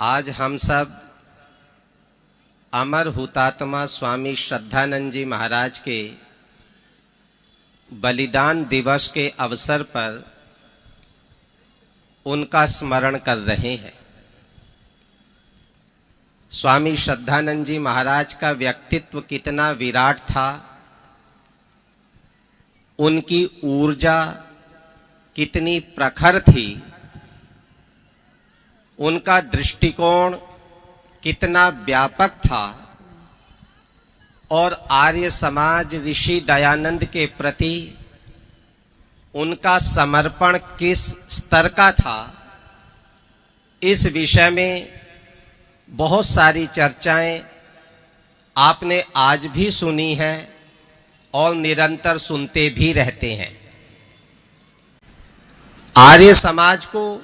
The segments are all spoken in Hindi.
आज हम सब अमर हुतात्मा स्वामी श्रद्धानंद जी महाराज के बलिदान दिवस के अवसर पर उनका स्मरण कर रहे हैं। स्वामी श्रद्धानंद जी महाराज का व्यक्तित्व कितना विराट था, उनकी ऊर्जा कितनी प्रखर थी, उनका दृष्टिकोण कितना व्यापक था और आर्य समाज ऋषि दयानंद के प्रति उनका समर्पण किस स्तर का था, इस विषय में बहुत सारी चर्चाएं आपने आज भी सुनी है और निरंतर सुनते भी रहते हैं। आर्य समाज को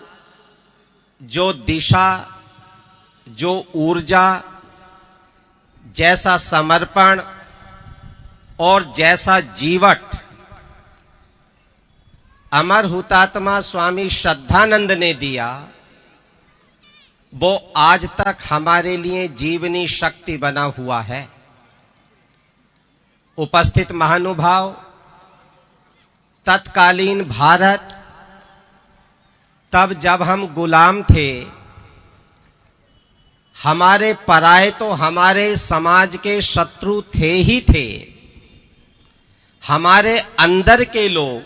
जो दिशा, जो ऊर्जा, जैसा समर्पण और जैसा जीवट अमर हुतात्मा स्वामी श्रद्धानंद ने दिया, वो आज तक हमारे लिए जीवनी शक्ति बना हुआ है। उपस्थित महानुभाव, तत्कालीन भारत, तब जब हम गुलाम थे, हमारे पराये तो हमारे समाज के शत्रु थे ही थे, हमारे अंदर के लोग,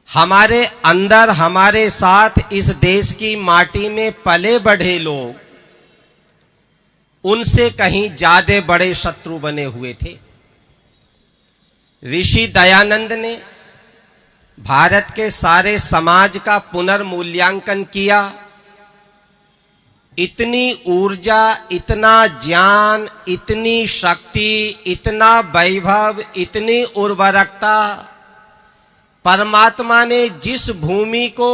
हमारे अंदर हमारे साथ इस देश की माटी में पले बढ़े लोग उनसे कहीं ज्यादा बड़े शत्रु बने हुए थे। ऋषि दयानंद ने भारत के सारे समाज का पुनर्मूल्यांकन किया। इतनी ऊर्जा, इतना ज्ञान, इतनी शक्ति, इतना वैभव, इतनी उर्वरकता परमात्मा ने जिस भूमि को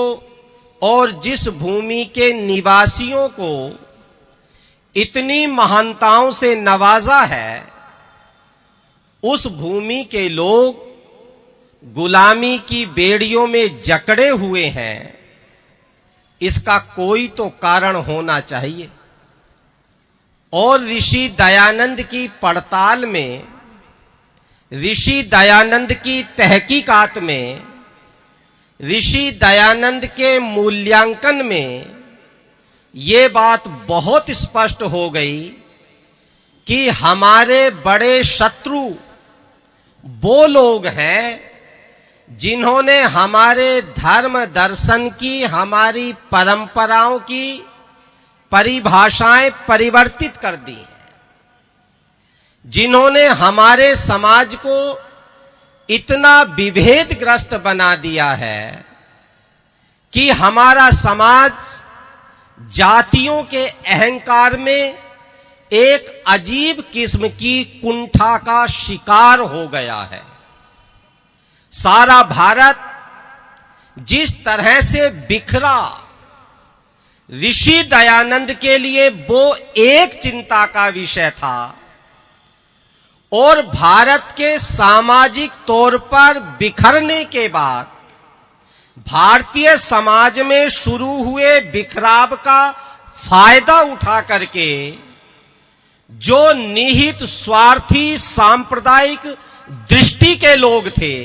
और जिस भूमि के निवासियों को इतनी महानताओं से नवाजा है, उस भूमि के लोग गुलामी की बेड़ियों में जकड़े हुए हैं। इसका कोई तो कारण होना चाहिए। और ऋषि दयानंद की पड़ताल में, ऋषि दयानंद की तहकीकात में, ऋषि दयानंद के मूल्यांकन में ये बात बहुत स्पष्ट हो गई कि हमारे बड़े शत्रु वो लोग हैं जिन्होंने हमारे धर्म दर्शन की, हमारी परंपराओं की परिभाषाएं परिवर्तित कर दी हैं, जिन्होंने हमारे समाज को इतना विभेदग्रस्त बना दिया है कि हमारा समाज जातियों के अहंकार में एक अजीब किस्म की कुंठा का शिकार हो गया है। सारा भारत जिस तरह से बिखरा, ऋषि दयानंद के लिए वो एक चिंता का विषय था और भारत के सामाजिक तौर पर बिखरने के बाद भारतीय समाज में शुरू हुए बिखराव का फायदा उठा करके जो निहित स्वार्थी सांप्रदायिक दृष्टि के लोग थे,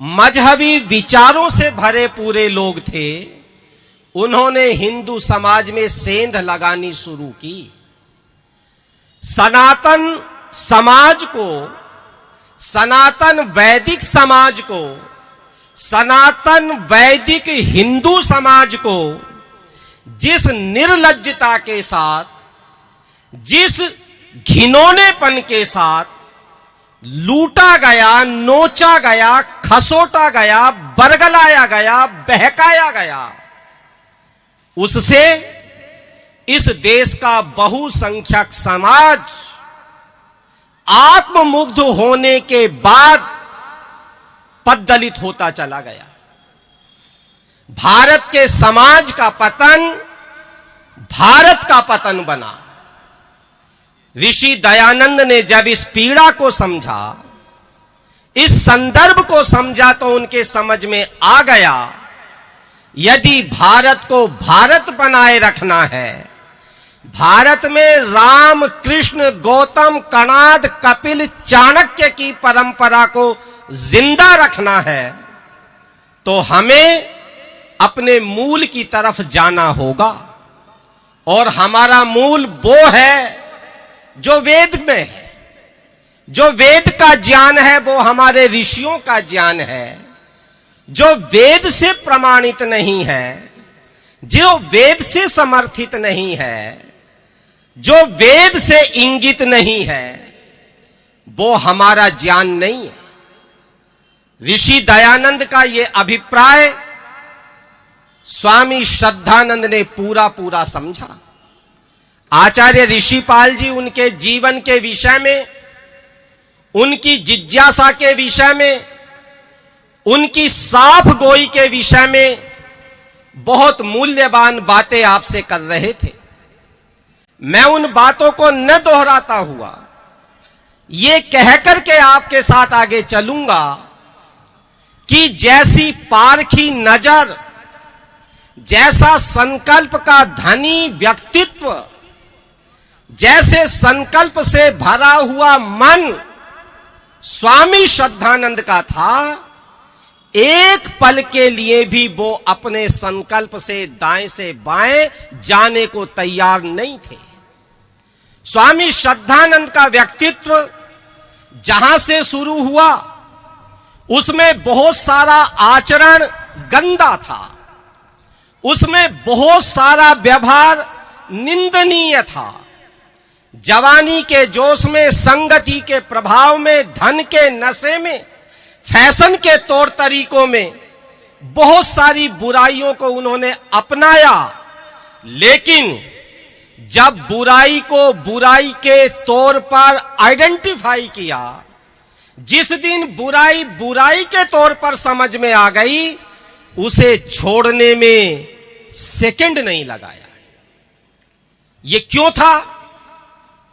मजहबी विचारों से भरे पूरे लोग थे, उन्होंने हिंदू समाज में सेंध लगानी शुरू की। सनातन समाज को, सनातन वैदिक समाज को, सनातन वैदिक हिंदू समाज को जिस निर्लज्जता के साथ, जिस घिनौनेपन के साथ लूटा गया, नोचा गया, खसोटा गया, बरगलाया गया, बहकाया गया, उससे इस देश का बहुसंख्यक समाज आत्ममुग्ध होने के बाद पद्दलित होता चला गया। भारत के समाज का पतन भारत का पतन बना। ऋषि दयानंद ने जब इस पीड़ा को समझा, इस संदर्भ को समझा, तो उनके समझ में आ गया यदि भारत को भारत बनाए रखना है, भारत में राम, कृष्ण, गौतम, कणाद, कपिल, चाणक्य की परंपरा को जिंदा रखना है, तो हमें अपने मूल की तरफ जाना होगा। और हमारा मूल वो है जो वेद में है। जो वेद का ज्ञान है वो हमारे ऋषियों का ज्ञान है। जो वेद से प्रमाणित नहीं है, जो वेद से समर्थित नहीं है, जो वेद से इंगित नहीं है, वो हमारा ज्ञान नहीं है। ऋषि दयानंद का ये अभिप्राय स्वामी श्रद्धानंद ने पूरा पूरा समझा। आचार्य ऋषिपाल जी उनके जीवन के विषय में, उनकी जिज्ञासा के विषय में, उनकी साफ गोई के विषय में बहुत मूल्यवान बातें आपसे कर रहे थे। मैं उन बातों को न दोहराता हुआ ये कहकर के आपके साथ आगे चलूंगा कि जैसी पारखी नजर, जैसा संकल्प का धनी व्यक्तित्व, जैसे संकल्प से भरा हुआ मन स्वामी श्रद्धानंद का था, एक पल के लिए भी वो अपने संकल्प से दाएं से बाएं जाने को तैयार नहीं थे। स्वामी श्रद्धानंद का व्यक्तित्व जहां से शुरू हुआ उसमें बहुत सारा आचरण गंदा था, उसमें बहुत सारा व्यवहार निंदनीय था। जवानी के जोश में, संगति के प्रभाव में, धन के नशे में, फैशन के तौर तरीकों में बहुत सारी बुराइयों को उन्होंने अपनाया। लेकिन जब बुराई को बुराई के तौर पर आइडेंटिफाई किया, जिस दिन बुराई बुराई के तौर पर समझ में आ गई, उसे छोड़ने में सेकंड नहीं लगाया। ये क्यों था?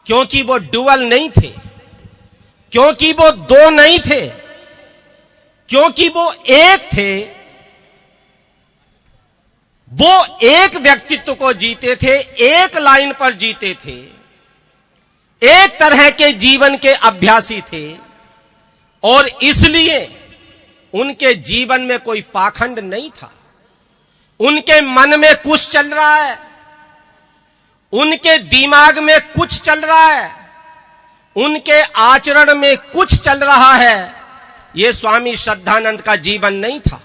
क्योंकि वो डुअल नहीं थे, क्योंकि वो दो नहीं थे, क्योंकि वो एक थे। वो एक व्यक्तित्व को जीते थे, एक लाइन पर जीते थे, एक तरह के जीवन के अभ्यासी थे। और इसलिए उनके जीवन में कोई पाखंड नहीं था। उनके मन में कुछ चल रहा है, उनके दिमाग में कुछ चल रहा है, उनके आचरण में कुछ चल रहा है। यह स्वामी श्रद्धानंद का जीवन नहीं था।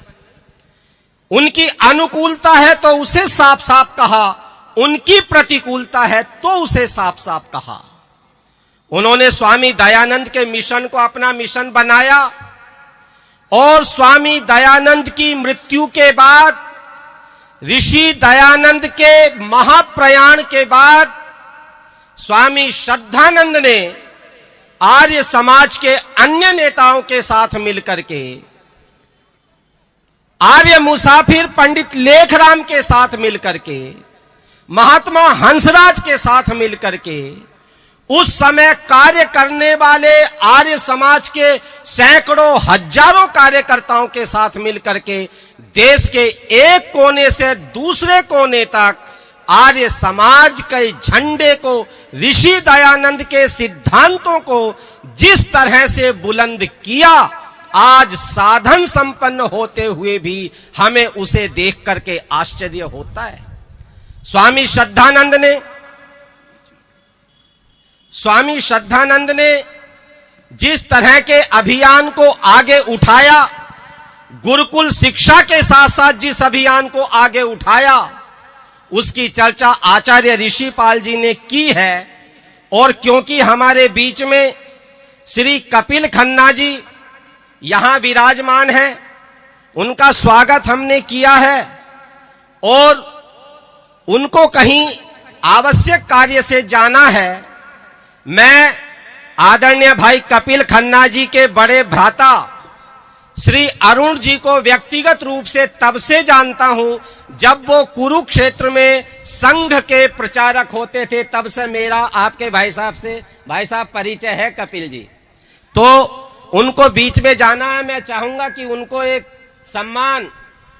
उनकी अनुकूलता है तो उसे साफ साफ कहा, उनकी प्रतिकूलता है तो उसे साफ साफ कहा। उन्होंने स्वामी दयानंद के मिशन को अपना मिशन बनाया और स्वामी दयानंद की मृत्यु के बाद, ऋषि दयानंद के महाप्रयाण के बाद, स्वामी श्रद्धानंद ने आर्य समाज के अन्य नेताओं के साथ मिलकर के, आर्य मुसाफिर पंडित लेखराम के साथ मिलकर के, महात्मा हंसराज के साथ मिलकर के, उस समय कार्य करने वाले आर्य समाज के सैकड़ों हजारों कार्यकर्ताओं के साथ मिलकर के देश के एक कोने से दूसरे कोने तक आर्य समाज के झंडे को, ऋषि दयानंद के सिद्धांतों को जिस तरह से बुलंद किया, आज साधन संपन्न होते हुए भी हमें उसे देख करके आश्चर्य होता है। स्वामी श्रद्धानंद ने जिस तरह के अभियान को आगे उठाया, गुरुकुल शिक्षा के साथ साथ जिस अभियान को आगे उठाया, उसकी चर्चा आचार्य ऋषिपाल जी ने की है। और क्योंकि हमारे बीच में श्री कपिल खन्ना जी यहां विराजमान हैं, उनका स्वागत हमने किया है और उनको कहीं आवश्यक कार्य से जाना है। मैं आदरणीय भाई कपिल खन्ना जी के बड़े भ्राता श्री अरुण जी को व्यक्तिगत रूप से तब से जानता हूं जब वो कुरुक्षेत्र में संघ के प्रचारक होते थे। तब से मेरा आपके भाई साहब परिचय है कपिल जी। तो उनको बीच में जाना है। मैं चाहूंगा कि उनको एक सम्मान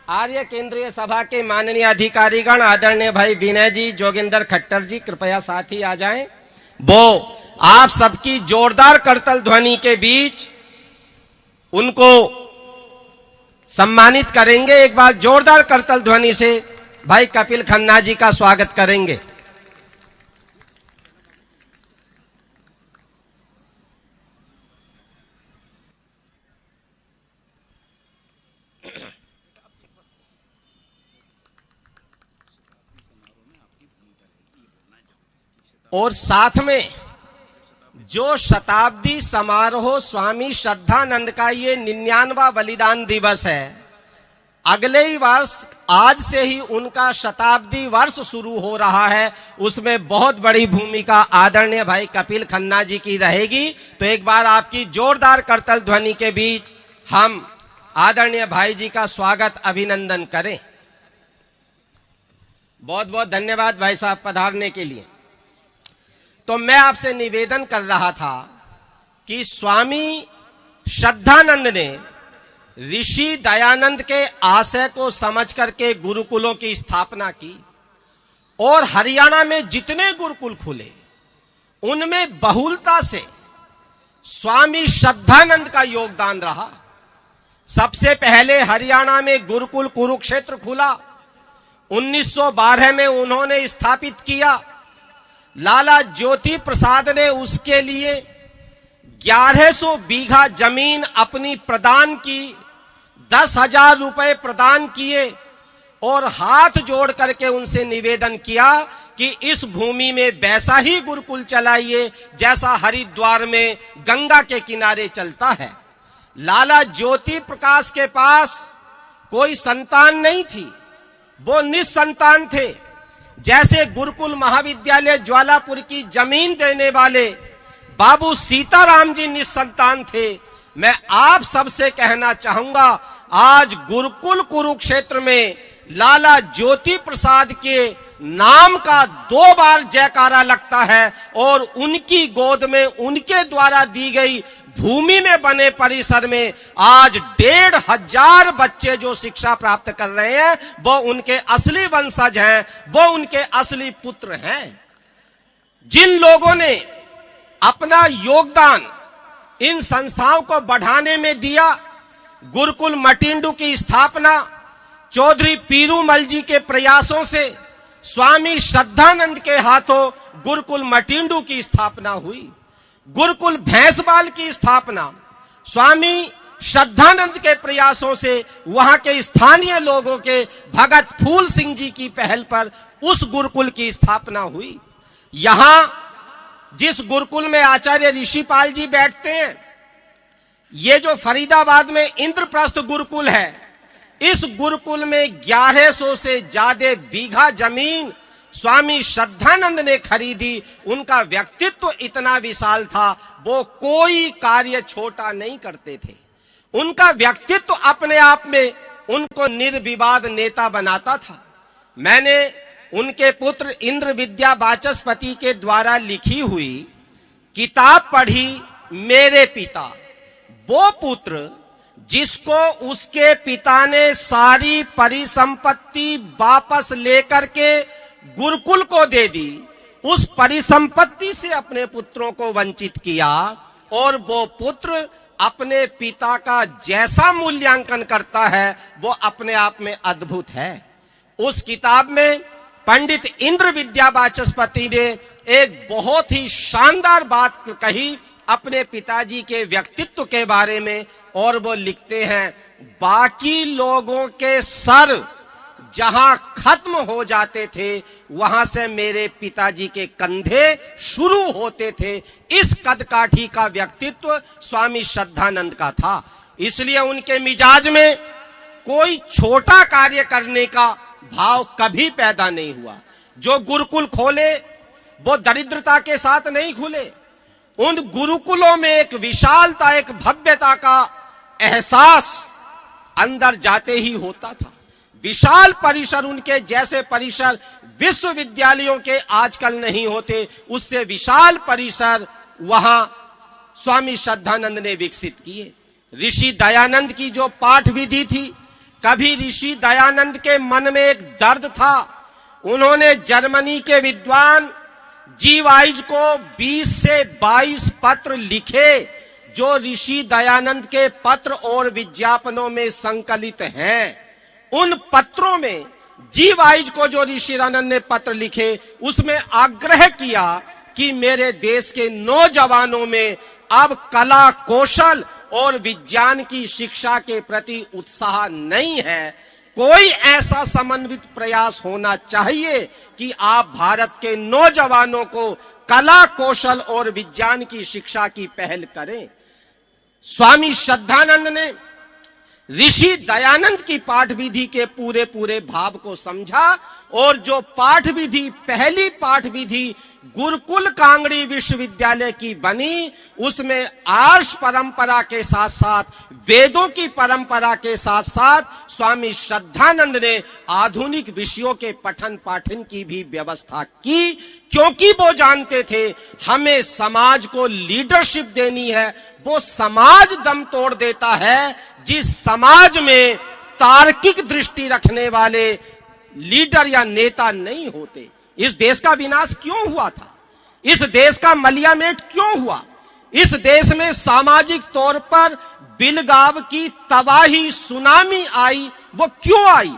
आर्य केंद्रीय सभा के माननीय अधिकारीगण, आदरणीय भाई विनय जी, जोगिंदर खट्टर जी, कृपया साथ ही आ जाएं। वो आप सबकी जोरदार करतल ध्वनि के बीच उनको सम्मानित करेंगे। एक बार जोरदार करतल ध्वनि से भाई कपिल खन्ना जी का स्वागत करेंगे। और साथ में जो शताब्दी समारोह स्वामी श्रद्धानंद का ये 99वां बलिदान दिवस है, अगले ही वर्ष आज से ही उनका शताब्दी वर्ष शुरू हो रहा है, उसमें बहुत बड़ी भूमिका आदरणीय भाई कपिल खन्ना जी की रहेगी। तो एक बार आपकी जोरदार करतल ध्वनि के बीच हम आदरणीय भाई जी का स्वागत अभिनंदन करें। बहुत बहुत धन्यवाद भाई साहब पधारने के लिए। तो मैं आपसे निवेदन कर रहा था कि स्वामी श्रद्धानंद ने ऋषि दयानंद के आशय को समझ करके गुरुकुलों की स्थापना की और हरियाणा में जितने गुरुकुल खुले उनमें बहुलता से स्वामी श्रद्धानंद का योगदान रहा। सबसे पहले हरियाणा में गुरुकुल कुरुक्षेत्र खुला, 1912 में उन्होंने स्थापित किया। लाला ज्योति प्रसाद ने उसके लिए 1100 बीघा जमीन अपनी प्रदान की, 10,000 रुपए प्रदान किए और हाथ जोड़ करके उनसे निवेदन किया कि इस भूमि में वैसा ही गुरुकुल चलाइए जैसा हरिद्वार में गंगा के किनारे चलता है। लाला ज्योति प्रकाश के पास कोई संतान नहीं थी, वो निसंतान थे। जैसे गुरुकुल महाविद्यालय ज्वालापुर की जमीन देने वाले बाबू सीताराम जी निसंतान थे, मैं आप सबसे कहना चाहूंगा आज गुरुकुल कुरुक्षेत्र में लाला ज्योति प्रसाद के नाम का 2 बार जयकारा लगता है और उनकी गोद में उनके द्वारा दी गई भूमि में बने परिसर में आज 1,500 बच्चे जो शिक्षा प्राप्त कर रहे हैं वो उनके असली वंशज हैं, वो उनके असली पुत्र हैं। जिन लोगों ने अपना योगदान इन संस्थाओं को बढ़ाने में दिया, गुरुकुल मटिंडू की स्थापना चौधरी पीरूमल जी के प्रयासों से स्वामी श्रद्धानंद के हाथों गुरुकुल मटिंडू की स्थापना हुई। गुरुकुल भैंसबाल की स्थापना स्वामी श्रद्धानंद के प्रयासों से वहां के स्थानीय लोगों के भगत फूल सिंह जी की पहल पर उस गुरुकुल की स्थापना हुई। यहां जिस गुरुकुल में आचार्य ऋषिपाल जी बैठते हैं, ये जो फरीदाबाद में इंद्रप्रस्थ गुरुकुल है, इस गुरुकुल में 1100 से ज्यादा बीघा जमीन स्वामी श्रद्धानंद ने खरीदी। उनका व्यक्तित्व इतना विशाल था, वो कोई कार्य छोटा नहीं करते थे। उनका व्यक्तित्व अपने आप में उनको निर्विवाद नेता बनाता था। मैंने उनके पुत्र इंद्र विद्या वाचस्पति के द्वारा लिखी हुई किताब पढ़ी, मेरे पिता। वो पुत्र जिसको उसके पिता ने सारी परिसंपत्ति वापस लेकर के गुरुकुल को दे दी, उस परिसंपत्ति से अपने पुत्रों को वंचित किया और वो पुत्र अपने पिता का जैसा मूल्यांकन करता है वो अपने आप में अद्भुत है। उस किताब में पंडित इंद्र विद्या वाचस्पति ने एक बहुत ही शानदार बात कही अपने पिताजी के व्यक्तित्व के बारे में, और वो लिखते हैं, बाकी लोगों के सर जहां खत्म हो जाते थे वहां से मेरे पिताजी के कंधे शुरू होते थे। इस कदकाठी का व्यक्तित्व स्वामी श्रद्धानंद का था। इसलिए उनके मिजाज में कोई छोटा कार्य करने का भाव कभी पैदा नहीं हुआ। जो गुरुकुल खोले वो दरिद्रता के साथ नहीं खुले। उन गुरुकुलों में एक विशालता, एक भव्यता का एहसास अंदर जाते ही होता था। विशाल परिसर, उनके जैसे परिसर विश्वविद्यालयों के आजकल नहीं होते, उससे विशाल परिसर वहां स्वामी श्रद्धानंद ने विकसित किए। ऋषि दयानंद की जो पाठ विधि थी, कभी ऋषि दयानंद के मन में एक दर्द था। उन्होंने जर्मनी के विद्वान जी वाइज को 20 से 22 पत्र लिखे जो ऋषि दयानंद के पत्र और विज्ञापनों में संकलित हैं। उन पत्रों में जी वाइज को जो ऋषि दयानंद ने पत्र लिखे उसमें आग्रह किया कि मेरे देश के नौजवानों में अब कला कौशल और विज्ञान की शिक्षा के प्रति उत्साह नहीं है। कोई ऐसा समन्वित प्रयास होना चाहिए कि आप भारत के नौजवानों को कला कौशल और विज्ञान की शिक्षा की पहल करें। स्वामी श्रद्धानंद ने ऋषि दयानंद की पाठ विधि के पूरे पूरे भाव को समझा और जो पाठ विधि, पहली पाठ विधि गुरुकुल कांगड़ी विश्वविद्यालय की बनी, उसमें आर्ष परंपरा के साथ साथ वेदों की परंपरा के साथ साथ स्वामी श्रद्धानंद ने आधुनिक विषयों के पठन पाठन की भी व्यवस्था की, क्योंकि वो जानते थे हमें समाज को लीडरशिप देनी है। वो समाज दम तोड़ देता है जिस समाज में तार्किक दृष्टि रखने वाले लीडर या नेता नहीं होते। इस देश का विनाश क्यों हुआ था? इस देश का मलियामेट क्यों हुआ? इस देश में सामाजिक तौर पर बिलगाव की तबाही सुनामी आई। वो क्यों आई?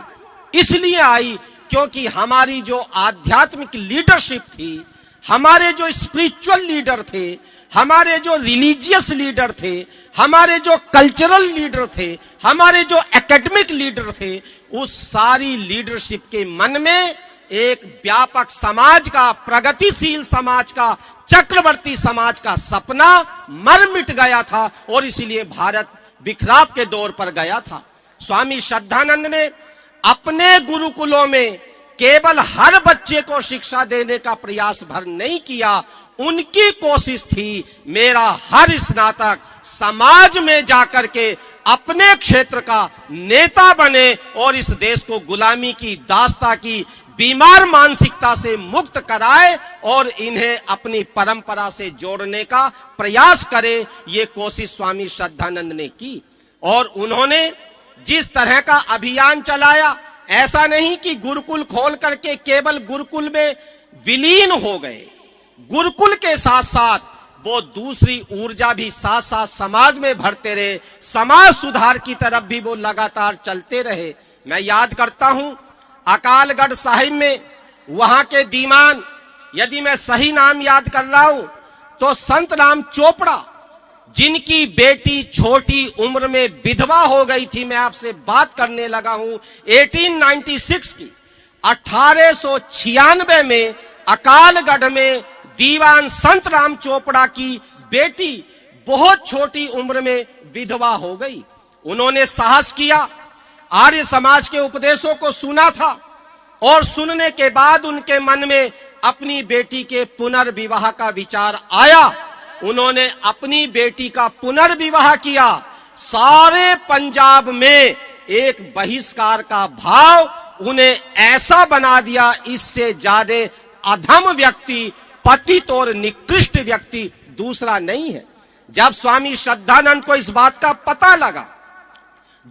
इसलिए आई क्योंकि हमारी जो आध्यात्मिक लीडरशिप थी, हमारे जो स्पिरिचुअल लीडर थे, हमारे जो रिलीजियस लीडर थे, हमारे जो कल्चरल लीडर थे, हमारे जो एकेडमिक लीडर थे, उस सारी लीडरशिप के मन में एक व्यापक समाज का, प्रगतिशील समाज का, चक्रवर्ती समाज का सपना मर मिट गया था और इसीलिए भारत बिखराव के दौर पर गया था। स्वामी श्रद्धानंद ने अपने गुरुकुलों में केवल हर बच्चे को शिक्षा देने का प्रयास भर नहीं किया, उनकी कोशिश थी मेरा हर स्नातक समाज में जाकर के अपने क्षेत्र का नेता बने और इस देश को गुलामी की दास्ता की बीमार मानसिकता से मुक्त कराए और इन्हें अपनी परंपरा से जोड़ने का प्रयास करे। ये कोशिश स्वामी श्रद्धानंद ने की और उन्होंने जिस तरह का अभियान चलाया, ऐसा नहीं कि गुरुकुल खोल करके केवल गुरुकुल में विलीन हो गए। गुरुकुल के साथ साथ वो दूसरी ऊर्जा भी साथ साथ समाज में भरते रहे, समाज सुधार की तरफ भी वो लगातार चलते रहे। मैं याद करता हूं अकालगढ़ साहिब में वहां के दीवान, यदि मैं सही नाम याद कर रहा हूं तो संत राम चोपड़ा, जिनकी बेटी छोटी उम्र में विधवा हो गई थी। मैं आपसे बात करने लगा हूं 1896 की। 1896 में अकालगढ़ में दीवान संत राम चोपड़ा की बेटी बहुत छोटी उम्र में विधवा हो गई। उन्होंने साहस किया, आर्य समाज के उपदेशों को सुना था और सुनने के बाद उनके मन में अपनी बेटी के पुनर्विवाह का विचार आया। उन्होंने अपनी बेटी का पुनर्विवाह किया। सारे पंजाब में एक बहिष्कार का भाव उन्हें ऐसा बना दिया, इससे ज्यादा अधम व्यक्ति, पतित और निकृष्ट व्यक्ति दूसरा नहीं है। जब स्वामी श्रद्धानंद को इस बात का पता लगा,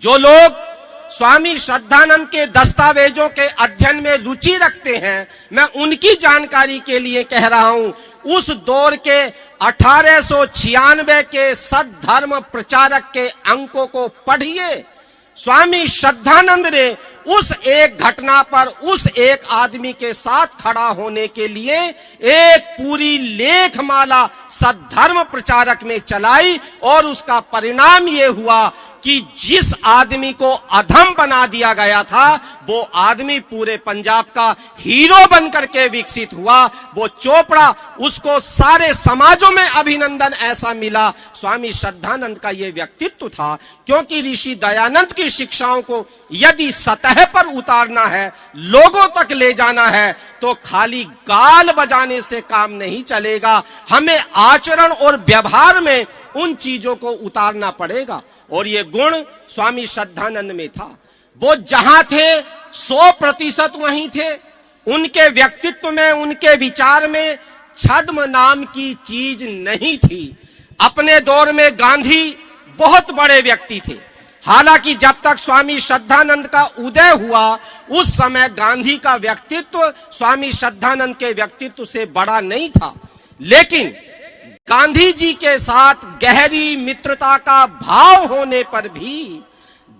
जो लोग स्वामी श्रद्धानंद के दस्तावेजों के अध्ययन में रुचि रखते हैं, मैं उनकी जानकारी के लिए कह रहा हूं, उस दौर के 1896 के सद्धर्म प्रचारक के अंकों को पढ़िए। स्वामी श्रद्धानंद ने उस एक घटना पर उस एक आदमी के साथ खड़ा होने के लिए एक पूरी लेखमाला सद्धर्म प्रचारक में चलाई और उसका परिणाम यह हुआ कि जिस आदमी को अधम बना दिया गया था, वो आदमी पूरे पंजाब का हीरो बनकर के विकसित हुआ। वो चोपड़ा, उसको सारे समाजों में अभिनंदन ऐसा मिला। स्वामी श्रद्धानंद का ये व्यक्तित्व था, क्योंकि ऋषि दयानंद की शिक्षाओं को यदि सतह पर उतारना है, लोगों तक ले जाना है, तो खाली गाल बजाने से काम नहीं चलेगा। हमें आचरण और व्यवहार में उन चीजों को उतारना पड़ेगा और ये गुण स्वामी श्रद्धानंद में था। वो जहां थे 100% वहीं थे। उनके व्यक्तित्व में, उनके विचार में छद्म नाम की चीज नहीं थी। अपने दौर में गांधी बहुत बड़े व्यक्ति थे। हालांकि जब तक स्वामी श्रद्धानंद का उदय हुआ उस समय गांधी का व्यक्तित्व स्वामी श्रद्धानंद के व्यक्तित्व से बड़ा नहीं था, लेकिन गांधी जी के साथ गहरी मित्रता का भाव होने पर भी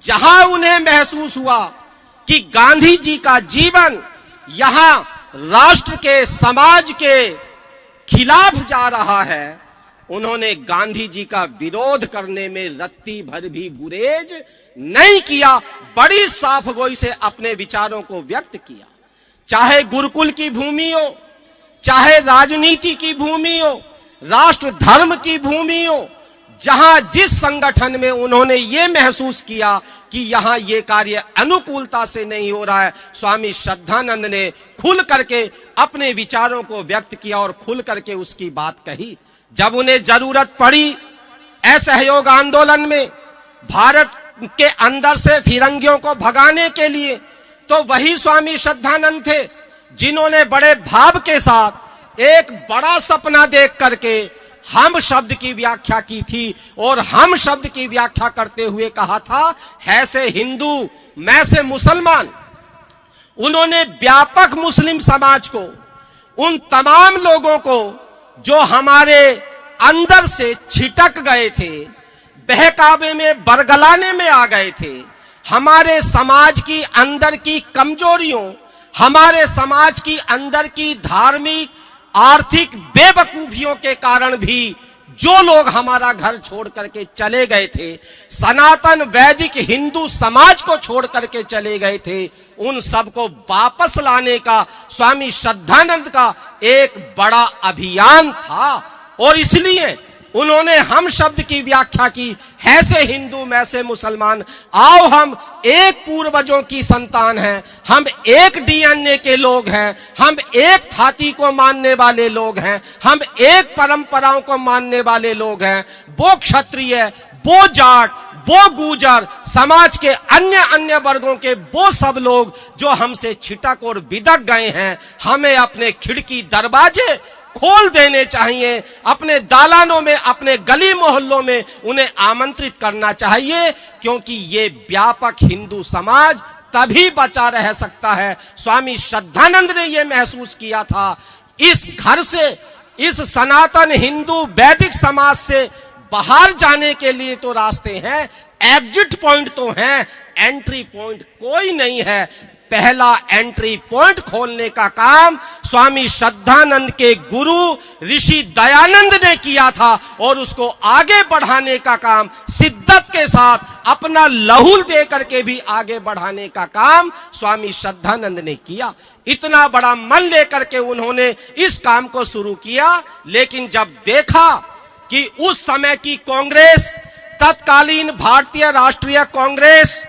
जहां उन्हें महसूस हुआ कि गांधी जी का जीवन यहां राष्ट्र के समाज के खिलाफ जा रहा है, उन्होंने गांधी जी का विरोध करने में रत्ती भर भी गुरेज नहीं किया, बड़ी साफगोई से अपने विचारों को व्यक्त किया। चाहे गुरुकुल की भूमि हो, चाहे राजनीति की भूमि हो, राष्ट्र धर्म की भूमि हो, जहां जिस संगठन में उन्होंने ये महसूस किया कि यहां ये कार्य अनुकूलता से नहीं हो रहा है, स्वामी श्रद्धानंद ने खुल करके अपने विचारों को व्यक्त किया और खुल करके उसकी बात कही। जब उन्हें जरूरत पड़ी असहयोग आंदोलन में भारत के अंदर से फिरंगियों को भगाने के लिए, तो वही स्वामी श्रद्धानंद थे जिन्होंने बड़े भाव के साथ एक बड़ा सपना देख करके हम शब्द की व्याख्या की थी और हम शब्द की व्याख्या करते हुए कहा था है से हिंदू मैं से मुसलमान। उन्होंने व्यापक मुस्लिम समाज को, उन तमाम लोगों को जो हमारे अंदर से छिटक गए थे, बहकावे में बरगलाने में आ गए थे, हमारे समाज की अंदर की कमजोरियों, हमारे समाज की अंदर की धार्मिक आर्थिक बेवकूफियों के कारण भी जो लोग हमारा घर छोड़ करके चले गए थे, सनातन वैदिक हिंदू समाज को छोड़ करके चले गए थे, उन सबको वापस लाने का स्वामी श्रद्धानंद का एक बड़ा अभियान था। और इसलिए उन्होंने हम शब्द की व्याख्या की है से हिंदू मैं से मुसलमान। आओ हम एक पूर्वजों की संतान हैं, हम एक डीएनए के लोग हैं, हम एक थाती को मानने वाले लोग हैं, हम एक परंपराओं को मानने वाले लोग हैं। वो क्षत्रिय, वो जाट, वो गुर्जर, समाज के अन्य वर्गों के वो सब लोग जो हमसे छिटक और बिदक गए हैं, हमें अपने खिड़की दरवाजे खोल देने चाहिए, अपने दालानों में, अपने गली मोहल्लों में उन्हें आमंत्रित करना चाहिए, क्योंकि ये व्यापक हिंदू समाज तभी बचा रह सकता है। स्वामी श्रद्धानंद ने यह महसूस किया था। इस घर से, इस सनातन हिंदू वैदिक समाज से बाहर जाने के लिए तो रास्ते हैं, एग्जिट पॉइंट तो हैं, एंट्री पॉइंट कोई नहीं है। पहला एंट्री पॉइंट खोलने का काम स्वामी श्रद्धानंद के गुरु ऋषि दयानंद ने किया था और उसको आगे बढ़ाने का काम शिद्दत के साथ अपना लहू दे करके भी आगे बढ़ाने का काम स्वामी श्रद्धानंद ने किया। इतना बड़ा मन लेकर के उन्होंने इस काम को शुरू किया। लेकिन जब देखा कि उस समय की कांग्रेस, तत्कालीन भारतीय राष्ट्रीय कांग्रेस,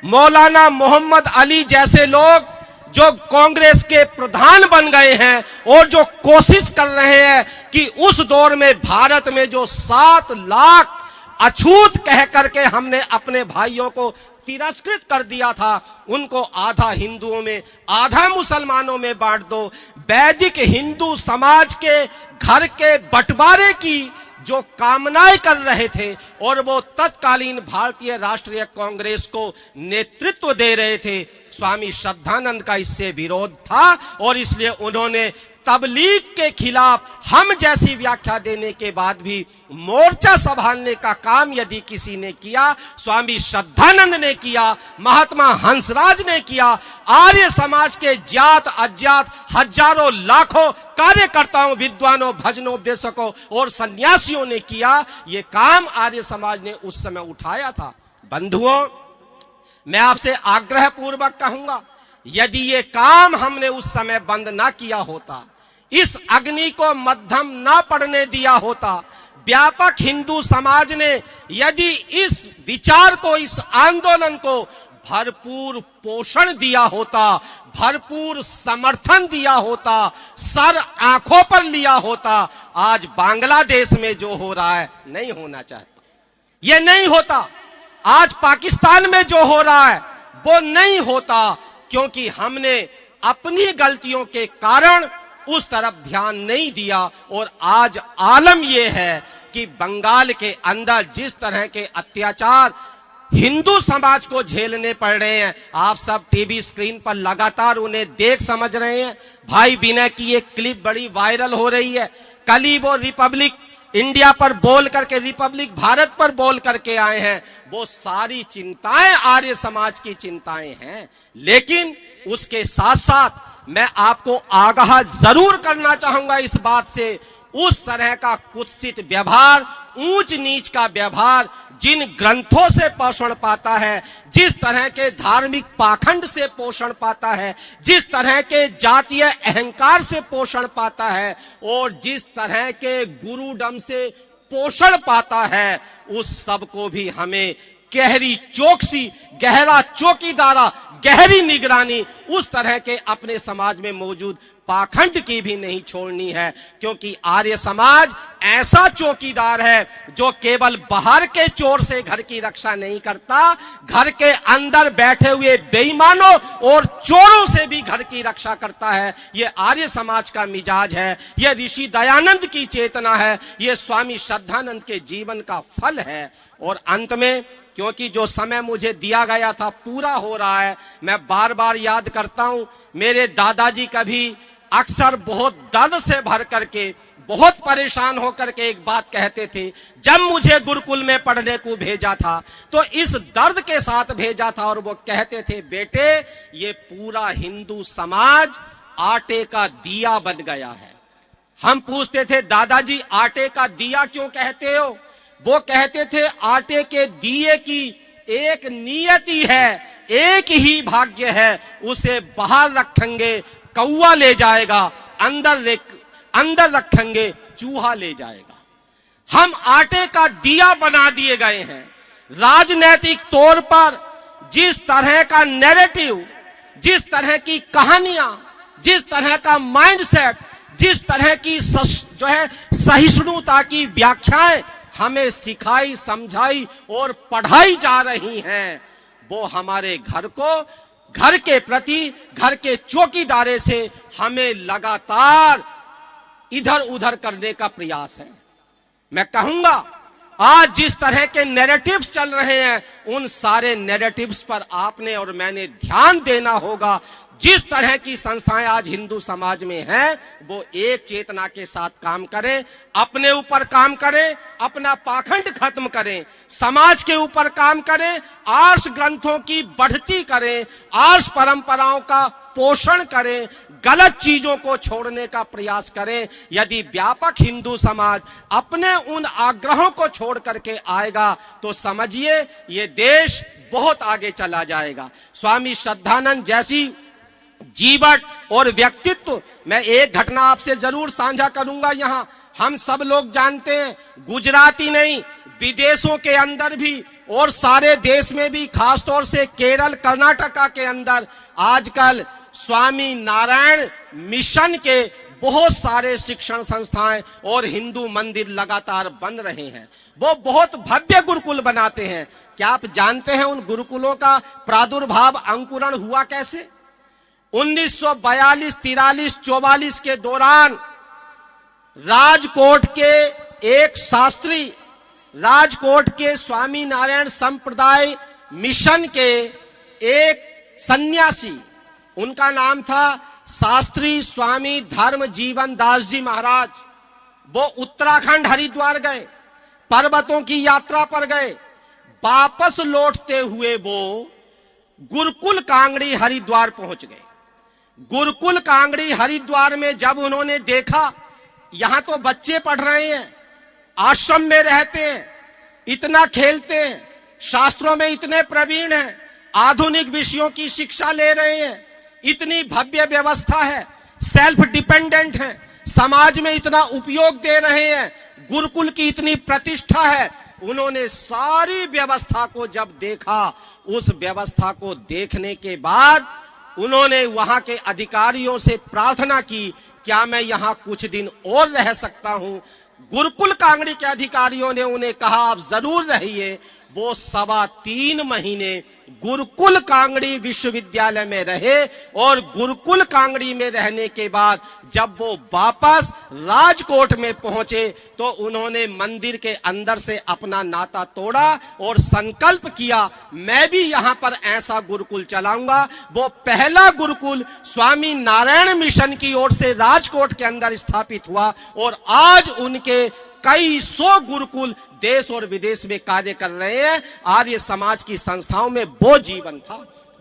मौलाना मोहम्मद अली जैसे लोग जो कांग्रेस के प्रधान बन गए हैं और जो कोशिश कर रहे हैं कि उस दौर में भारत में जो 7 लाख अछूत कह करके हमने अपने भाइयों को तिरस्कृत कर दिया था, उनको आधा हिंदुओं में आधा मुसलमानों में बांट दो। वैदिक हिंदू समाज के घर के बंटवारे की जो कामनाएं कर रहे थे और वो तत्कालीन भारतीय राष्ट्रीय कांग्रेस को नेतृत्व दे रहे थे, स्वामी श्रद्धानंद का इससे विरोध था और इसलिए उन्होंने तबलीग के खिलाफ हम जैसी व्याख्या देने के बाद भी मोर्चा संभालने का काम यदि किसी ने किया, स्वामी श्रद्धानंद ने किया, महात्मा हंसराज ने किया, आर्य समाज के ज्ञात अज्ञात हजारों लाखों कार्यकर्ताओं, विद्वानों, भजनोपदेशकों और सन्यासियों ने किया। ये काम आर्य समाज ने उस समय उठाया था। बंधुओं, मैं आपसे आग्रह पूर्वक कहूंगा, यदि ये काम हमने उस समय बंद ना किया होता, इस अग्नि को मध्यम ना पड़ने दिया होता, व्यापक हिंदू समाज ने यदि इस विचार को, इस आंदोलन को भरपूर पोषण दिया होता, भरपूर समर्थन दिया होता, सर आंखों पर लिया होता, आज बांग्लादेश में जो हो रहा है नहीं होना चाहता, यह नहीं होता। आज पाकिस्तान में जो हो रहा है वो नहीं होता, क्योंकि हमने अपनी गलतियों के कारण उस तरफ ध्यान नहीं दिया। और आज आलम यह है कि बंगाल के अंदर जिस तरह के अत्याचार हिंदू समाज को झेलने पड़ रहे हैं। आप सब टीवी स्क्रीन पर लगातार उन्हें देख समझ रहे हैं। भाई विनय की एक क्लिप बड़ी वायरल हो रही है। कल ही वो रिपब्लिक इंडिया पर बोल करके, रिपब्लिक भारत पर बोल करके आए हैं। वो सारी चिंताएं आर्य समाज की चिंताएं हैं, लेकिन उसके साथ साथ मैं आपको आगाह जरूर करना चाहूंगा इस बात से, उस तरह का कुत्सित व्यवहार, ऊंच नीच का व्यवहार जिन ग्रंथों से पोषण पाता है, जिस तरह के धार्मिक पाखंड से पोषण पाता है, जिस तरह के जातीय अहंकार से पोषण पाता है और जिस तरह के गुरुडम से पोषण पाता है, उस सब को भी हमें गहरी चौकसी, गहरा चौकीदारा, गहरी निगरानी उस तरह के अपने समाज में मौजूद पाखंड की भी नहीं छोड़नी है। क्योंकि आर्य समाज ऐसा चौकीदार है जो केवल बाहर के चोर से घर की रक्षा नहीं करता, घर के अंदर बैठे हुए बेईमानों और चोरों से भी घर की रक्षा करता है। यह आर्य समाज का मिजाज है, यह ऋषि दयानंद की चेतना है, यह स्वामी श्रद्धानंद के जीवन का फल है। और अंत में, क्योंकि जो समय मुझे दिया गया था पूरा हो रहा है, मैं बार बार याद करता हूं, मेरे दादाजी कभी अक्सर बहुत दर्द से भर करके, बहुत परेशान होकर के एक बात कहते थे। जब मुझे गुरुकुल में पढ़ने को भेजा था तो इस दर्द के साथ भेजा था और वो कहते थे, बेटे ये पूरा हिंदू समाज आटे का दिया बन गया है। हम पूछते थे, दादाजी आटे का दिया क्यों कहते हो? वो कहते थे, आटे के दिए की एक नियति है, एक ही भाग्य है, उसे बाहर रखेंगे कौवा ले जाएगा, अंदर रखेंगे चूहा ले जाएगा। हम आटे का दिया बना दिए गए हैं। राजनैतिक तौर पर जिस तरह का नैरेटिव, जिस तरह की कहानियां, जिस तरह का माइंडसेट, जिस तरह की जो है सहिष्णुता की व्याख्याएं हमें सिखाई, समझाई और पढ़ाई जा रही हैं, वो हमारे घर को, घर के प्रति, घर के चौकीदारे से हमें लगातार इधर उधर करने का प्रयास है। मैं कहूंगा, आज जिस तरह के नैरेटिव्स चल रहे हैं, उन सारे नैरेटिव्स पर आपने और मैंने ध्यान देना होगा। जिस तरह की संस्थाएं आज हिंदू समाज में हैं, वो एक चेतना के साथ काम करें, अपने ऊपर काम करें, अपना पाखंड खत्म करें, समाज के ऊपर काम करें, आर्ष ग्रंथों की बढ़ती करें, आर्ष परंपराओं का पोषण करें, गलत चीजों को छोड़ने का प्रयास करें। यदि व्यापक हिंदू समाज अपने उन आग्रहों को छोड़ करके आएगा तो समझिए ये देश बहुत आगे चला जाएगा। स्वामी श्रद्धानंद जैसी जीवन और व्यक्तित्व, मैं एक घटना आपसे जरूर साझा करूंगा। यहाँ हम सब लोग जानते हैं, गुजराती नहीं, विदेशों के अंदर भी और सारे देश में भी, खासतौर से केरल, कर्नाटका के अंदर आजकल स्वामी नारायण मिशन के बहुत सारे शिक्षण संस्थाएं और हिंदू मंदिर लगातार बन रहे हैं। वो बहुत भव्य गुरुकुल बनाते हैं। क्या आप जानते हैं उन गुरुकुलों का प्रादुर्भाव, अंकुरण हुआ कैसे? 1942, 43, 44 के दौरान राजकोट के एक शास्त्री, राजकोट के स्वामी नारायण संप्रदाय मिशन के एक सन्यासी, उनका नाम था शास्त्री स्वामी धर्म जीवन दास जी महाराज। वो उत्तराखंड हरिद्वार गए, पर्वतों की यात्रा पर गए। वापस लौटते हुए वो गुरुकुल कांगड़ी हरिद्वार पहुंच गए। गुरुकुल कांगड़ी हरिद्वार में जब उन्होंने देखा, यहां तो बच्चे पढ़ रहे हैं, आश्रम में रहते हैं, इतना खेलते हैं, शास्त्रों में इतने प्रवीण हैं, आधुनिक विषयों की शिक्षा ले रहे हैं, इतनी भव्य व्यवस्था है, सेल्फ डिपेंडेंट है, समाज में इतना उपयोग दे रहे हैं, गुरुकुल की इतनी प्रतिष्ठा है। उन्होंने सारी व्यवस्था को जब देखा, उस व्यवस्था को देखने के बाद उन्होंने वहां के अधिकारियों से प्रार्थना की, क्या मैं यहां कुछ दिन और रह सकता हूं? गुरुकुल कांगड़ी के अधिकारियों ने उन्हें कहा, आप जरूर रहिए। वो 3.25 महीने गुरुकुल कांगड़ी विश्वविद्यालय में रहे और गुरुकुल कांगड़ी में रहने के बाद जब वो वापस राजकोट में पहुंचे तो उन्होंने मंदिर के अंदर से अपना नाता तोड़ा और संकल्प किया, मैं भी यहां पर ऐसा गुरुकुल चलाऊंगा। वो पहला गुरुकुल स्वामी नारायण मिशन की ओर से राजकोट के अंदर स्थापित हुआ और आज उनके कई सौ गुरुकुल देश और विदेश में कार्य कर रहे हैं। आर्य समाज की संस्थाओं में वो जीवन था,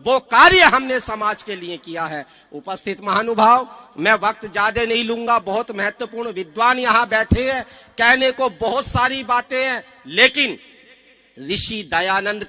वो कार्य हमने समाज के लिए किया है। उपस्थित महानुभाव, मैं वक्त ज्यादा नहीं लूंगा, बहुत महत्वपूर्ण विद्वान यहां बैठे हैं, कहने को बहुत सारी बातें हैं, लेकिन ऋषि दयानंद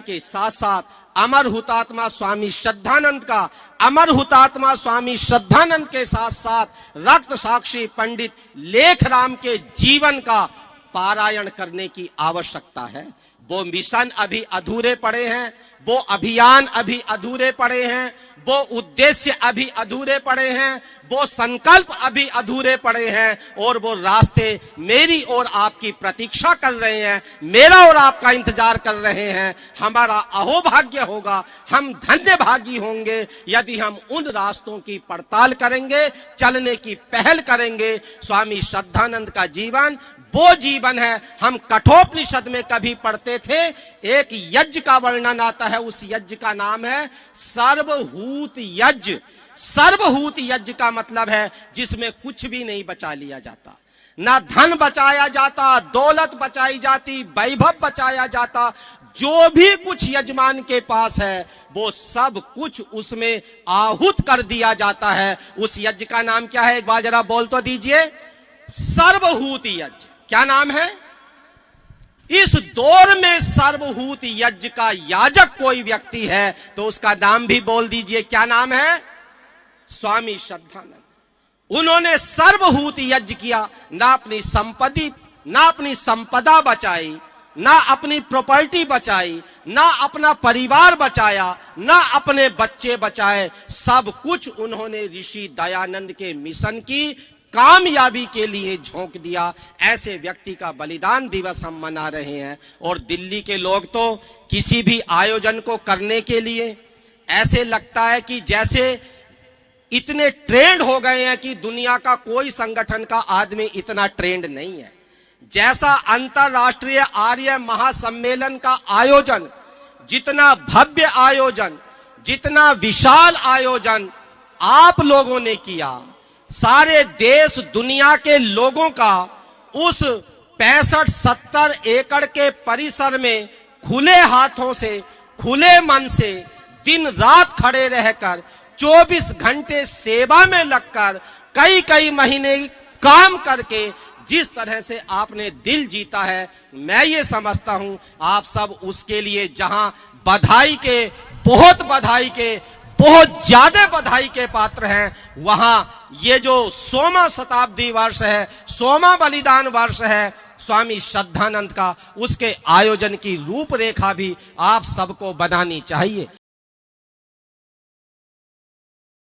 के साथ साथ अमर हुतात्मा स्वामी श्रद्धानंद का, अमर हुतात्मा स्वामी श्रद्धानंद के साथ साथ रक्त साक्षी पंडित लेखराम के जीवन का पारायण करने की आवश्यकता है। वो मिशन अभी अधूरे पड़े हैं, वो अभियान अभी अधूरे पड़े हैं, वो उद्देश्य अभी अधूरे पड़े हैं, वो संकल्प अभी अधूरे पड़े हैं और वो रास्ते मेरी और आपकी प्रतीक्षा कर रहे हैं, मेरा और आपका इंतजार कर रहे हैं। हमारा अहोभाग्य होगा, हम धन्य भागी होंगे यदि हम उन रास्तों की पड़ताल करेंगे, चलने की पहल करेंगे। स्वामी श्रद्धानंद का जीवन वो जीवन है। हम कठोपनिषद में कभी पढ़ते थे, एक यज्ञ का वर्णन आता है, उस यज्ञ का नाम है सर्वहूत यज्ञ। सर्वहूत यज्ञ का मतलब है जिसमें कुछ भी नहीं बचा लिया जाता, ना धन बचाया जाता, दौलत बचाई जाती, वैभव बचाया जाता, जो भी कुछ यजमान के पास है वो सब कुछ उसमें आहूत कर दिया जाता है। उस यज्ञ का नाम क्या है, एक बार जरा बोल तो दीजिए, सर्वहूत यज्ञ। क्या नाम है? इस दौर में सर्वहूत यज्ञ का याजक कोई व्यक्ति है तो उसका नाम भी बोल दीजिए, क्या नाम है? स्वामी श्रद्धानंद। उन्होंने सर्वहूत यज्ञ किया, ना अपनी संपदा बचाई, ना अपनी प्रॉपर्टी बचाई, ना अपना परिवार बचाया, ना अपने बच्चे बचाए, सब कुछ उन्होंने ऋषि दयानंद के मिशन की कामयाबी के लिए झोंक दिया। ऐसे व्यक्ति का बलिदान दिवस हम मना रहे हैं। और दिल्ली के लोग तो किसी भी आयोजन को करने के लिए ऐसे लगता है कि जैसे इतने ट्रेंड हो गए हैं कि दुनिया का कोई संगठन का आदमी इतना ट्रेंड नहीं है। जैसा अंतरराष्ट्रीय आर्य महासम्मेलन का आयोजन, जितना भव्य आयोजन, जितना विशाल आयोजन आप लोगों ने किया, सारे देश दुनिया के लोगों का उस 65-70 एकड़ के परिसर में खुले हाथों से, खुले मन से, दिन रात खड़े रहकर, 24 घंटे सेवा में लगकर, कई महीने काम करके जिस तरह से आपने दिल जीता है, मैं ये समझता हूं आप सब उसके लिए जहां बहुत ज्यादा बधाई के पात्र हैं, वहां ये जो 100वां शताब्दी वर्ष है, 100वां बलिदान वर्ष है स्वामी श्रद्धानंद का, उसके आयोजन की रूपरेखा भी आप सबको बनानी चाहिए।